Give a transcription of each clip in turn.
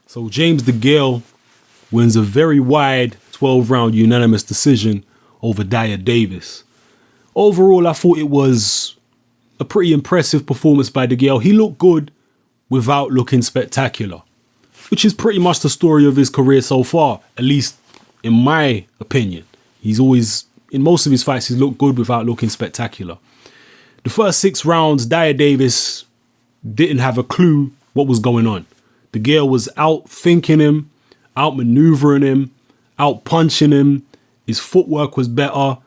So James Degale wins a very wide 12-round unanimous decision over Dyah Davis. Overall, I thought it was a pretty impressive performance by Degale. He looked good without looking spectacular, which is pretty much the story of his career so far, at least in my opinion. He's always, in most of his fights, he's looked good without looking spectacular. The first 6 rounds, Dyah Davis didn't have a clue what was going on. Degale was out thinking him, out maneuvering him, out punching him. His footwork was better.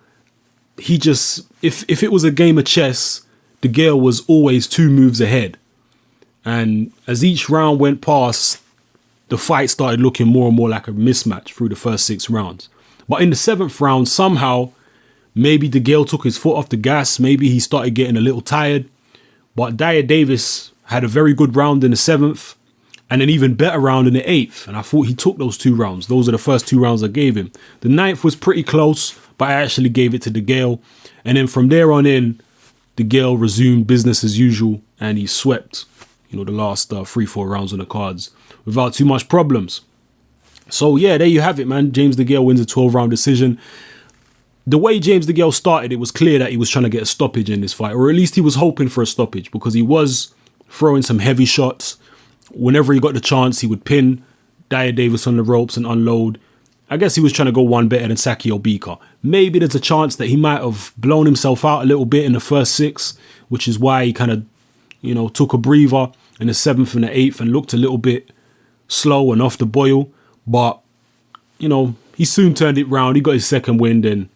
He just, if it was a game of chess, Degale was always 2 moves ahead. And as each round went past, the fight started looking more and more like a mismatch through the first 6 rounds. But in the 7th round, somehow, maybe Degale took his foot off the gas. Maybe he started getting a little tired. But Dyah Davis had a very good round in the 7th. And an even better round in the 8th. And I thought he took those 2 rounds. Those are the first 2 rounds I gave him. The 9th was pretty close, but I actually gave it to Degale. And then from there on in, Degale resumed business as usual. And he swept, the last 3-4 rounds on the cards without too much problems. So yeah, there you have it, man. James Degale wins a 12-round decision. The way James Degale started, it was clear that he was trying to get a stoppage in this fight. Or at least he was hoping for a stoppage, because he was throwing some heavy shots. Whenever he got the chance, he would pin Dyah Davis on the ropes and unload. I guess he was trying to go one better than Sakio Bika. Maybe there's a chance that he might have blown himself out a little bit in the first 6, which is why he kind of, took a breather in the 7th and the 8th and looked a little bit slow and off the boil. But, he soon turned it round. He got his second win, then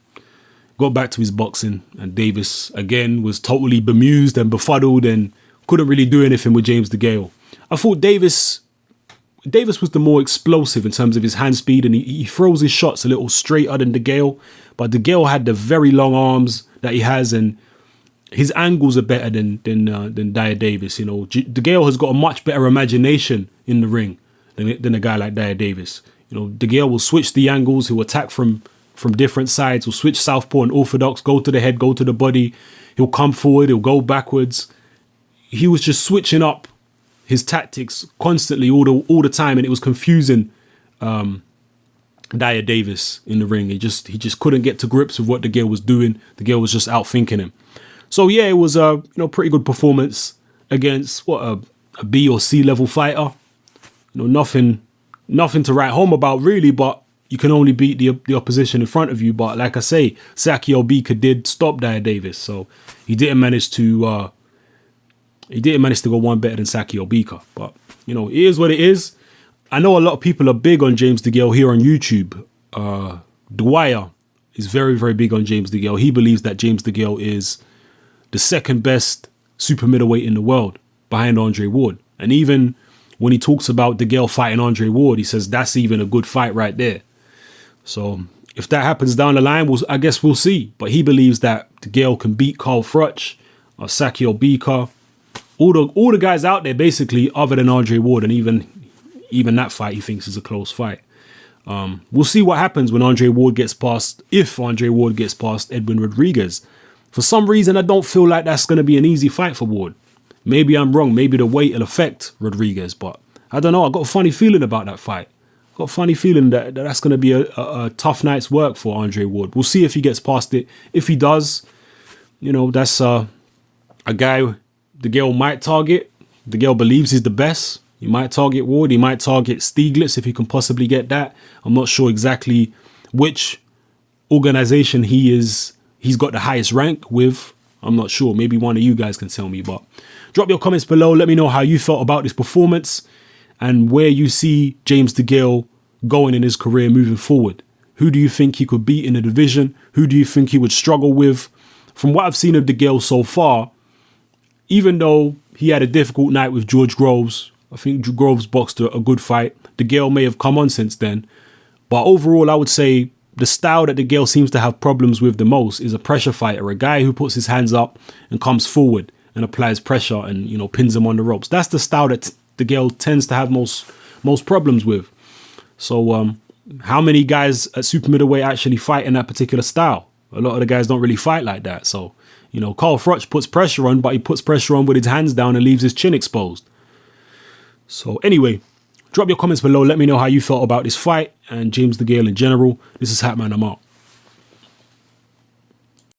got back to his boxing. And Davis, again, was totally bemused and befuddled and couldn't really do anything with James Degale. I thought Davis was the more explosive in terms of his hand speed, and he throws his shots a little straighter than Degale. But Degale had the very long arms that he has, and his angles are better than Dyah Davis. Degale has got a much better imagination in the ring than a guy like Dyah Davis. Degale will switch the angles. He'll attack from different sides. He'll switch southpaw and orthodox, go to the head, go to the body. He'll come forward. He'll go backwards. He was just switching up his tactics constantly all the time, and it was confusing Dyah Davis in the ring. He just couldn't get to grips with what Degale was doing. Degale was just outthinking him. So yeah, it was a pretty good performance against a B or C level fighter. Nothing to write home about really, but you can only beat the opposition in front of you. But like I say, Sakio Bika did stop Dyah Davis, so he didn't manage to go one better than Sakio Bika. But, it is what it is. I know a lot of people are big on James Degale here on YouTube. Dyah is very, very big on James Degale. He believes that James Degale is the 2nd best super middleweight in the world behind Andre Ward. And even when he talks about Degale fighting Andre Ward, he says that's even a good fight right there. So if that happens down the line, I guess we'll see. But he believes that Degale can beat Carl Froch or Sakio Bika. All the guys out there, basically, other than Andre Ward, and even that fight he thinks is a close fight. We'll see what happens when Andre Ward gets past, if Andre Ward gets past Edwin Rodriguez. For some reason, I don't feel like that's going to be an easy fight for Ward. Maybe I'm wrong. Maybe the weight will affect Rodriguez, but I don't know. I got a funny feeling about that fight. Got a funny feeling that that's going to be a tough night's work for Andre Ward. We'll see if he gets past it. If he does, that's a guy Degale might target. Degale believes he's the best. He might target Ward. He might target Stieglitz if he can possibly get that. I'm not sure exactly which organization he's got the highest rank with. I'm not sure. Maybe one of you guys can tell me. But drop your comments below. Let me know how you felt about this performance and where you see James Degale going in his career moving forward. Who do you think he could beat in the division? Who do you think he would struggle with? From what I've seen of Degale so far, even though he had a difficult night with George Groves, I think Groves boxed a good fight. Degale may have come on since then. But overall, I would say the style that Degale seems to have problems with the most is a pressure fighter, a guy who puts his hands up and comes forward and applies pressure and, pins him on the ropes. That's the style that Degale tends to have most problems with. So how many guys at super middleweight actually fight in that particular style? A lot of the guys don't really fight like that. So, Carl Froch puts pressure on, but he puts pressure on with his hands down and leaves his chin exposed. So anyway, Drop your comments below. Let me know how you felt about this fight and James Degale in general. This is Hatman. I'm out.